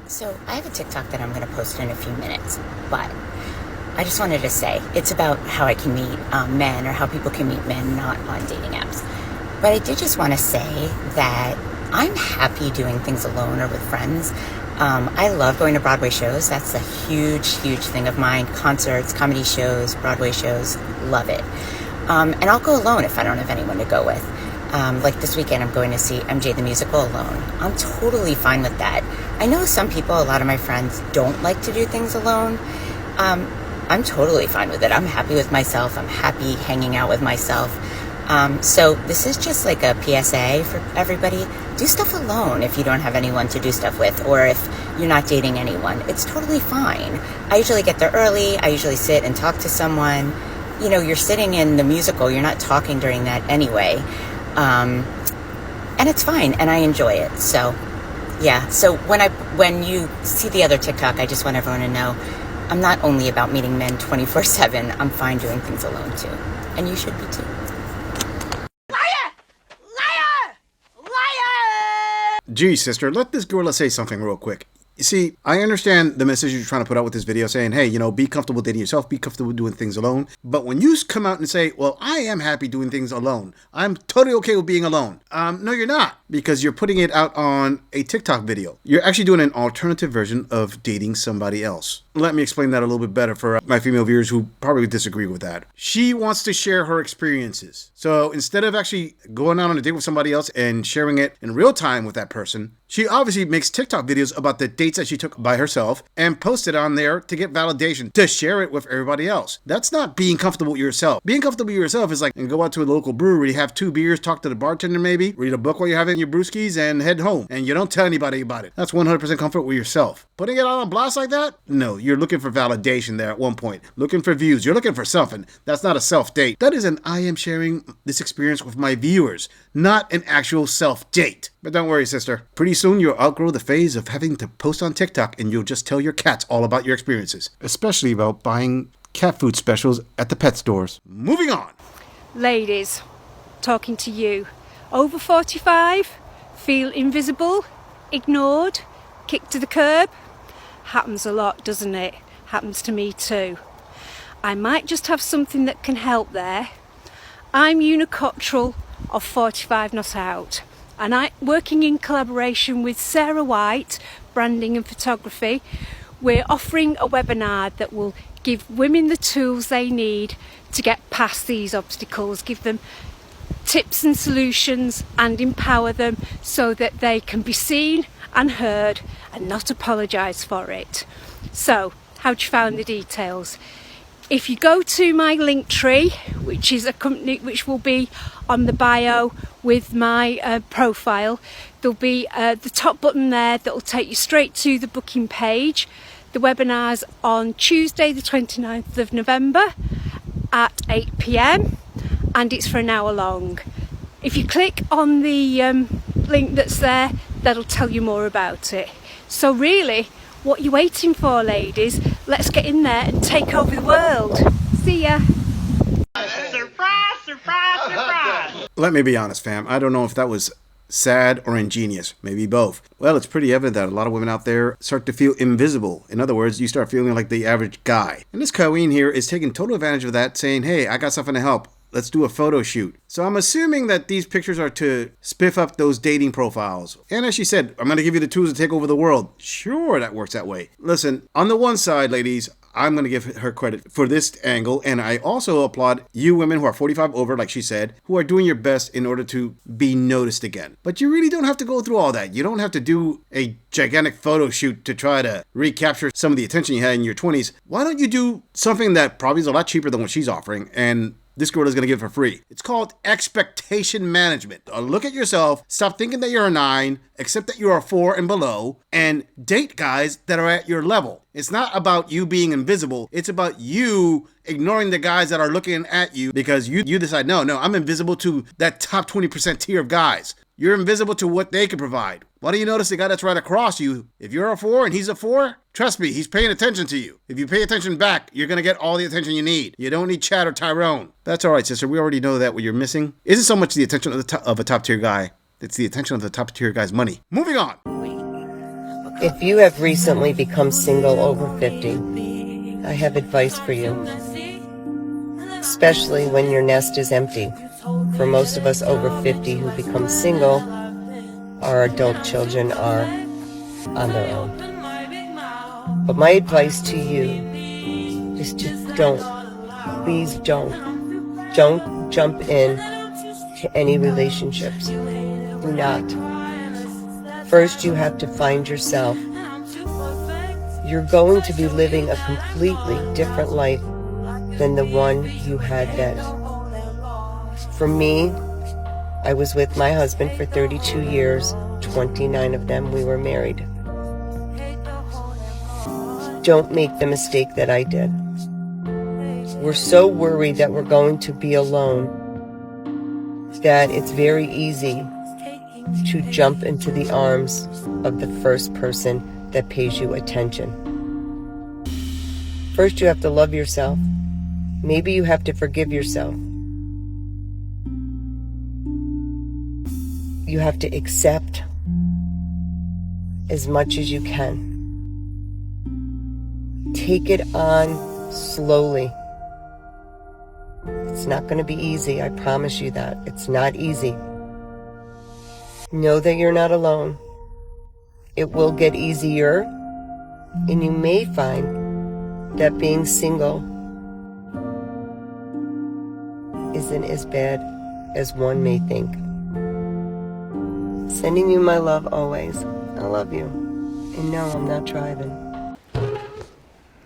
So I have a TikTok that I'm going to post in a few minutes, but I just wanted to say it's about how I can meet men, or how people can meet men not on dating apps. But I did just want to say that I'm happy doing things alone or with friends. I love going to Broadway shows. That's a huge, huge thing of mine. Concerts, comedy shows, Broadway shows, love it. And I'll go alone if I don't have anyone to go with. Like this weekend, I'm going to see MJ the Musical alone. I'm totally fine with that. I know some people, a lot of my friends, don't like to do things alone. I'm totally fine with it. I'm happy with myself. I'm happy hanging out with myself. So this is just like a PSA for everybody. Do stuff alone if you don't have anyone to do stuff with, or if you're not dating anyone. It's totally fine. I usually get there early. I usually sit and talk to someone. You know, you're sitting in the musical. You're not talking during that anyway. And it's fine, and I enjoy it. So, yeah. So when you see the other TikTok, I just want everyone to know I'm not only about meeting men 24/7. I'm fine doing things alone too, and you should be too. Liar! Liar! Liar! Gee, sister, let this gorilla say something real quick. You see, I understand the message you're trying to put out with this video saying, hey, you know, be comfortable dating yourself, be comfortable doing things alone. But when you come out and say, well, I am happy doing things alone, I'm totally okay with being alone. No, you're not, because you're putting it out on a TikTok video. You're actually doing an alternative version of dating somebody else. Let me explain that a little bit better for my female viewers who probably disagree with that. She wants to share her experiences. So instead of actually going out on a date with somebody else and sharing it in real time with that person, she obviously makes TikTok videos about the dates that she took by herself and posts it on there to get validation, to share it with everybody else. That's not being comfortable with yourself. Being comfortable with yourself is like, and go out to a local brewery, have 2 beers, talk to the bartender maybe, read a book while you're having your brewskis, and head home. And you don't tell anybody about it. That's 100% comfort with yourself. Putting it out on blast like that? No, you're looking for validation there at one point. Looking for views. You're looking for something. That's not a self-date. That is an I am sharing this experience with my viewers, not an actual self-date. But don't worry, sister. Pretty soon you'll outgrow the phase of having to post on TikTok, and you'll just tell your cats all about your experiences. Especially about buying cat food specials at the pet stores. Moving on. Ladies, talking to you. Over 45? Feel invisible? Ignored? Kicked to the curb? Happens a lot, doesn't it? Happens to me too. I might just have something that can help there. I'm Una Cottrell of 45 Not Out, and I'm working in collaboration with Sarah White, Branding and Photography. We're offering a webinar that will give women the tools they need to get past these obstacles, give them tips and solutions, and empower them so that they can be seen and heard and not apologise for it. So, how'd you find the details? If you go to my link tree, which is a company which will be on the bio with my profile, there'll be the top button there that will take you straight to the booking page. The webinar's on Tuesday the 29th of November at 8 p.m. and it's for an hour long. If you click on the link that's there, that'll tell you more about it. So really, what are you waiting for, ladies? Let's get in there and take over the world. See ya. Surprise, surprise, surprise! Let me be honest, fam. I don't know if that was sad or ingenious. Maybe both. Well, it's pretty evident that a lot of women out there start to feel invisible. In other words, you start feeling like the average guy. And this queen here is taking total advantage of that, saying, hey, I got something to help. Let's do a photo shoot. So I'm assuming that these pictures are to spiff up those dating profiles. And as she said, I'm going to give you the tools to take over the world. Sure, that works that way. Listen, on the one side, ladies, I'm going to give her credit for this angle. And I also applaud you women who are 45 over, like she said, who are doing your best in order to be noticed again. But you really don't have to go through all that. You don't have to do a gigantic photo shoot to try to recapture some of the attention you had in your 20s. Why don't you do something that probably is a lot cheaper than what she's offering, and this girl is going to give it for free? It's called expectation management. Look at yourself, stop thinking that you're a 9, accept that you're a 4 and below, and date guys that are at your level. It's not about you being invisible. It's about you ignoring the guys that are looking at you because you decide, no, I'm invisible to that top 20% tier of guys. You're invisible to what they can provide. Why do you notice the guy that's right across you? If you're a 4 and he's a 4, trust me, he's paying attention to you. If you pay attention back, you're going to get all the attention you need. You don't need Chad or Tyrone. That's all right, sister. We already know that what you're missing isn't so much the attention of a top tier guy. It's the attention of the top tier guy's money. Moving on. What If you have recently become single over 50, I have advice for you, especially when your nest is empty. For most of us over 50 who become single, our adult children are on their own. But my advice to you is just please don't jump in to any relationships. Do not. First, you have to find yourself. You're going to be living a completely different life than the one you had then. For me, I was with my husband for 32 years, 29 of them we were married. Don't make the mistake that I did. We're so worried that we're going to be alone that it's very easy to jump into the arms of the first person that pays you attention. First, you have to love yourself. Maybe you have to forgive yourself. You have to accept as much as you can. Take it on slowly. It's not going to be easy, I promise you that. It's not easy. Know that you're not alone. It will get easier, and you may find that being single isn't as bad as one may think. Sending you my love always. I love you. And no, I'm not driving.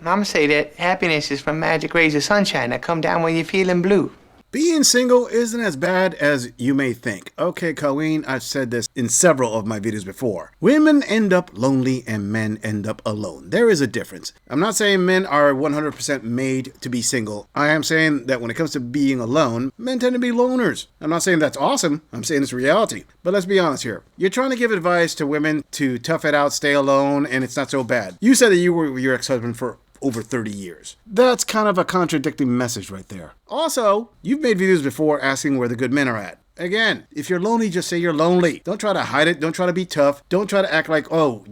Mama say that happiness is from magic rays of sunshine that come down when you're feeling blue. Being single isn't as bad as you may think. Okay, Colleen, I've said this in several of my videos before. Women end up lonely and men end up alone. There is a difference. I'm not saying men are 100% made to be single. I am saying that when it comes to being alone, men tend to be loners. I'm not saying that's awesome. I'm saying it's reality. But let's be honest here. You're trying to give advice to women to tough it out, stay alone, and it's not so bad. You said that you were with your ex-husband for over 30 years. That's kind of a contradicting message right there. Also, you've made videos before asking where the good men are at. Again, if you're lonely, just say you're lonely. Don't try to hide it. Don't try to be tough. Don't try to act like, oh,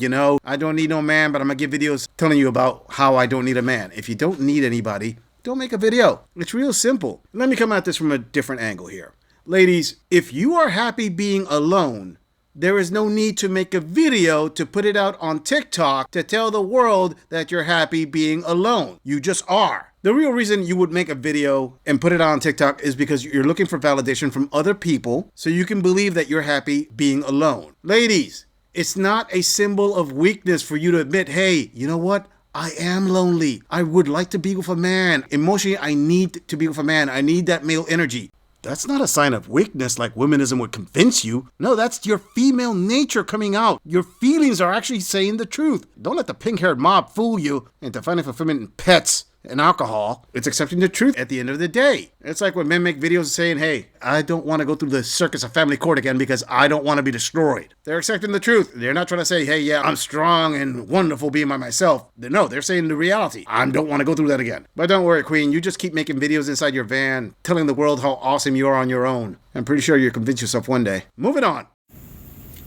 I don't need no man, but I'm going to give videos telling you about how I don't need a man. If you don't need anybody, don't make a video. It's real simple. Let me come at this from a different angle here. Ladies, if you are happy being alone, there is no need to make a video to put it out on TikTok to tell the world that you're happy being alone. You just are. The real reason you would make a video and put it on TikTok is because you're looking for validation from other people so you can believe that you're happy being alone. Ladies, it's not a symbol of weakness for you to admit, hey, you know what? I am lonely. I would like to be with a man. Emotionally, I need to be with a man. I need that male energy. That's not a sign of weakness like womanism would convince you. No, that's your female nature coming out. Your feelings are actually saying the truth. Don't let the pink-haired mob fool you into finding fulfillment in pets and alcohol. It's accepting the truth at the end of the day. It's like when men make videos saying, hey, I don't want to go through the circus of family court again because I don't want to be destroyed. They're accepting the truth. They're not trying to say, hey, yeah, I'm strong and wonderful being by myself. No, they're saying the reality. I don't want to go through that again. But don't worry, Queen. You just keep making videos inside your van, telling the world how awesome you are on your own. I'm pretty sure you'll convince yourself one day. Moving on.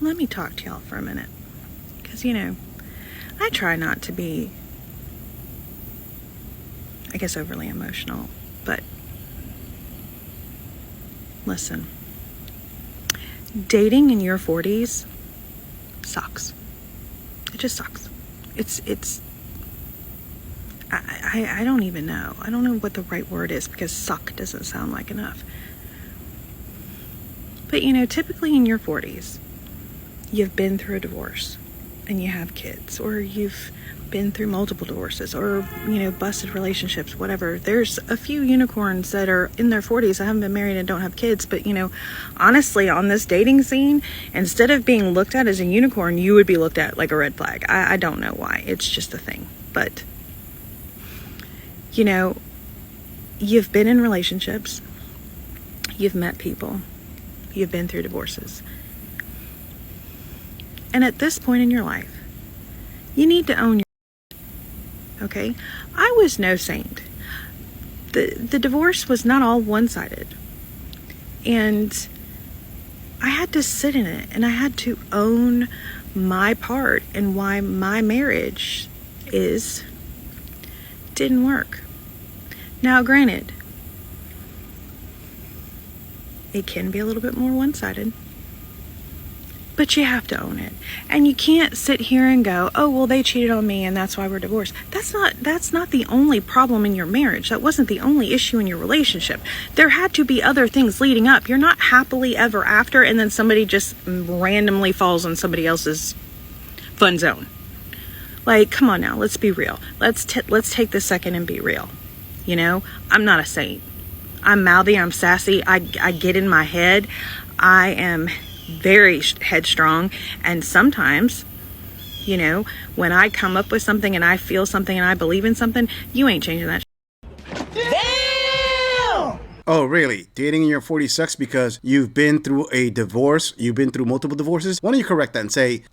Let me talk to y'all for a minute. Because, I try not to be, I guess, overly emotional, but listen, dating in your 40s sucks. It just sucks. I don't even know. I don't know what the right word is because suck doesn't sound like enough. But typically in your 40s, you've been through a divorce and you have kids, or you've been through multiple divorces, or busted relationships, whatever. There's a few unicorns that are in their 40s that haven't been married and don't have kids, but honestly, on this dating scene, instead of being looked at as a unicorn, you would be looked at like a red flag. I don't know why. It's just a thing. But you've been in relationships, you've met people, you've been through divorces, and at this point in your life, you need to own your okay? I was no saint. The divorce was not all one-sided. And I had to sit in it, and I had to own my part and why my marriage didn't work. Now, granted, it can be a little bit more one-sided, but you have to own it. And you can't sit here and go, oh, well, they cheated on me and that's why we're divorced. That's not the only problem in your marriage. That wasn't the only issue in your relationship. There had to be other things leading up. You're not happily ever after and then somebody just randomly falls on somebody else's fun zone. Like, come on now, let's be real. Let's take this second and be real. You know, I'm not a saint. I'm mouthy, I'm sassy, I get in my head. I am very headstrong, and sometimes, you know, when I come up with something and I feel something and I believe in something, you ain't changing that. Damn! Oh, really? Dating in your 40s sucks because you've been through a divorce? You've been through multiple divorces? Why don't you correct that and say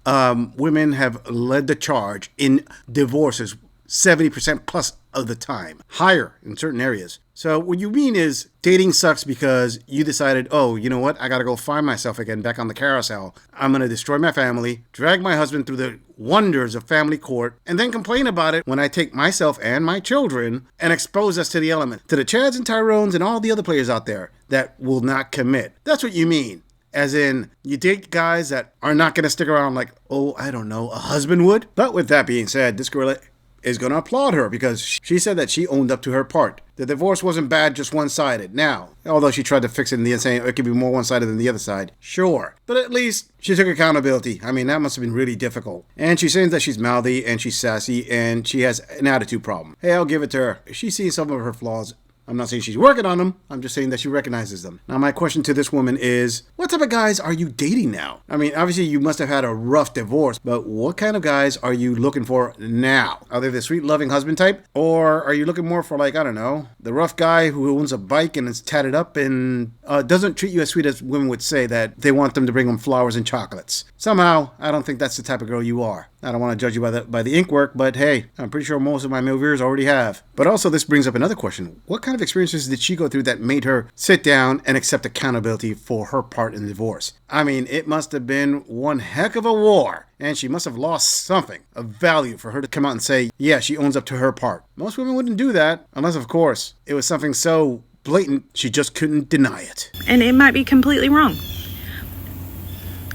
women have led the charge in divorces 70% plus of the time, higher in certain areas. So what you mean is dating sucks because you decided, oh, you know what? I got to go find myself again back on the carousel. I'm going to destroy my family, drag my husband through the wonders of family court, and then complain about it when I take myself and my children and expose us to the element, to the Chads and Tyrones and all the other players out there that will not commit. That's what you mean. As in, you date guys that are not going to stick around like, oh, I don't know, a husband would. But with that being said, this girl is going to applaud her because she said that she owned up to her part. The divorce wasn't bad, just one-sided. Now, although she tried to fix it in the end, saying it could be more one-sided than the other side, sure. But at least she took accountability. I mean, that must have been really difficult. And she's saying that she's mouthy and she's sassy and she has an attitude problem. Hey, I'll give it to her. She's seen some of her flaws. I'm not saying she's working on them. I'm just saying that she recognizes them. Now, my question to this woman is, what type of guys are you dating now? I mean, obviously, you must have had a rough divorce, but what kind of guys are you looking for now? Are they the sweet, loving husband type? Or are you looking more for, like, I don't know, the rough guy who owns a bike and is tatted up and doesn't treat you as sweet as women would say that they want them to bring them flowers and chocolates? Somehow, I don't think that's the type of girl you are. I don't want to judge you by the ink work, but hey, I'm pretty sure most of my male viewers already have. But also, this brings up another question. What kind of experiences did she go through that made her sit down and accept accountability for her part in the divorce? I mean, it must have been one heck of a war, and she must have lost something of value for her to come out and say, yeah, she owns up to her part. Most women wouldn't do that, unless, of course, it was something so blatant she just couldn't deny it. And it might be completely wrong.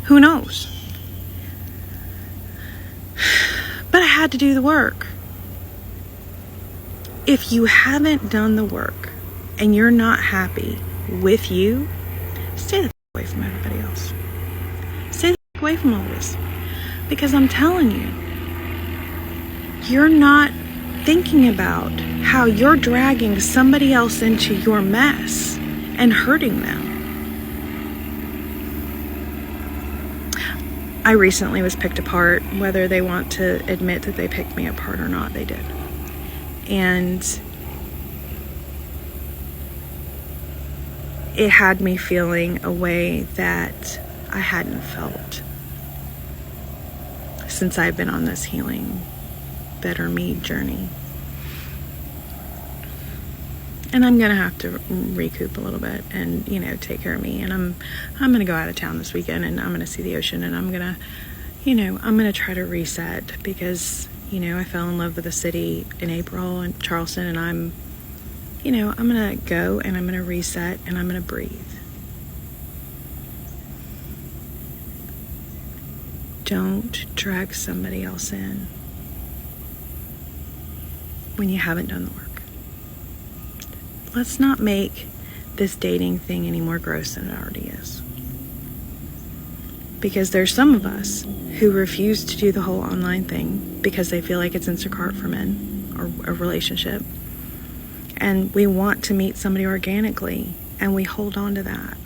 Who knows? But I had to do the work. If you haven't done the work and you're not happy with you, stay the away from everybody else. Stay the away from all this. Because I'm telling you, you're not thinking about how you're dragging somebody else into your mess and hurting them. I recently was picked apart. Whether they want to admit that they picked me apart or not, they did. And it had me feeling a way that I hadn't felt since I've been on this healing, better me journey. And I'm gonna have to recoup a little bit and, you know, take care of me. And I'm gonna go out of town this weekend and I'm gonna see the ocean and I'm gonna try to reset because, you know, I fell in love with the city in April in Charleston and I'm gonna go and I'm gonna reset and I'm gonna breathe. Don't drag somebody else in when you haven't done the work. Let's not make this dating thing any more gross than it already is. Because there's some of us who refuse to do the whole online thing because they feel like it's Instacart for men or a relationship. And we want to meet somebody organically and we hold on to that.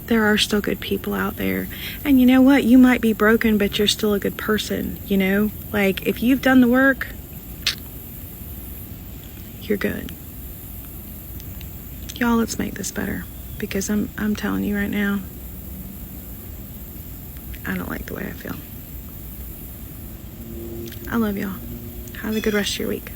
There are still good people out there. And you know what? You might be broken, but you're still a good person, you know? Like, if you've done the work, you're good. Y'all, let's make this better. Because I'm telling you right now, I don't like the way I feel. I love y'all. Have a good rest of your week.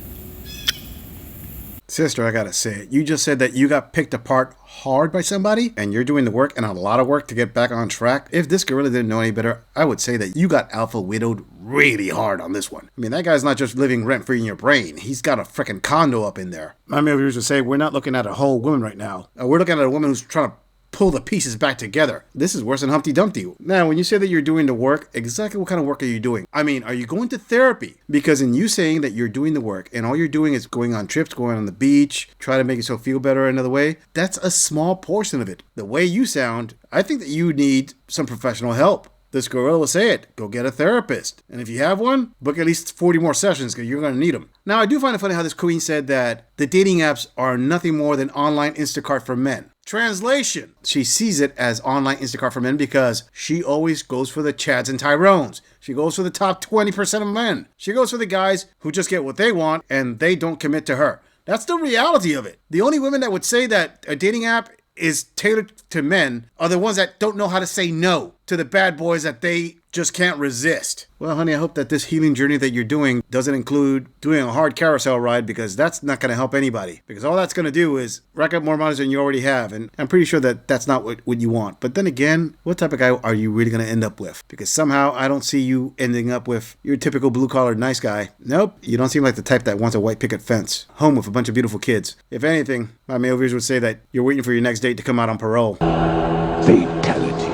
Sister, I gotta say it. You just said that you got picked apart hard by somebody and you're doing the work and a lot of work to get back on track. If this gorilla didn't know any better, I would say that you got alpha widowed really hard on this one. I mean, that guy's not just living rent free in your brain. He's got a freaking condo up in there. My male viewers would say we're not looking at a whole woman right now. We're looking at a woman who's trying to pull the pieces back together. This is worse than Humpty Dumpty. Now, when you say that you're doing the work, exactly what kind of work are you doing? I mean, are you going to therapy? Because in you saying that you're doing the work and all you're doing is going on trips, going on the beach, try to make yourself feel better another way, that's a small portion of it. The way you sound, I think that you need some professional help. This gorilla will say it. Go get a therapist. And if you have one, book at least 40 more sessions because you're going to need them. Now, I do find it funny how this queen said that the dating apps are nothing more than online Instacart for men. Translation. She sees it as online Instacart for men because she always goes for the Chads and Tyrones. She goes for the top 20% of men. She goes for the guys who just get what they want and they don't commit to her. That's the reality of it. The only women that would say that a dating app is tailored to men are the ones that don't know how to say no to the bad boys that they just can't resist. Well, honey, I hope that this healing journey that you're doing doesn't include doing a hard carousel ride because that's not going to help anybody. Because all that's going to do is rack up more money than you already have. And I'm pretty sure that that's not what you want. But then again, what type of guy are you really going to end up with? Because somehow I don't see you ending up with your typical blue-collar nice guy. Nope, you don't seem like the type that wants a white picket fence. Home with a bunch of beautiful kids. If anything, my male viewers would say that you're waiting for your next date to come out on parole. Fatality.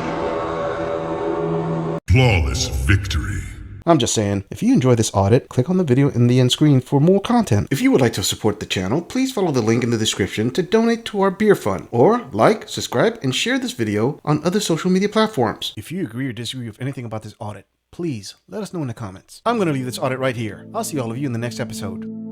Flawless victory. I'm just saying, if you enjoy this audit, click on the video in the end screen for more content. If you would like to support the channel, please follow the link in the description to donate to our beer fund, or like, subscribe, and share this video on other social media platforms. If you agree or disagree with anything about this audit, please let us know in the comments. I'm going to leave this audit right here. I'll see all of you in the next episode.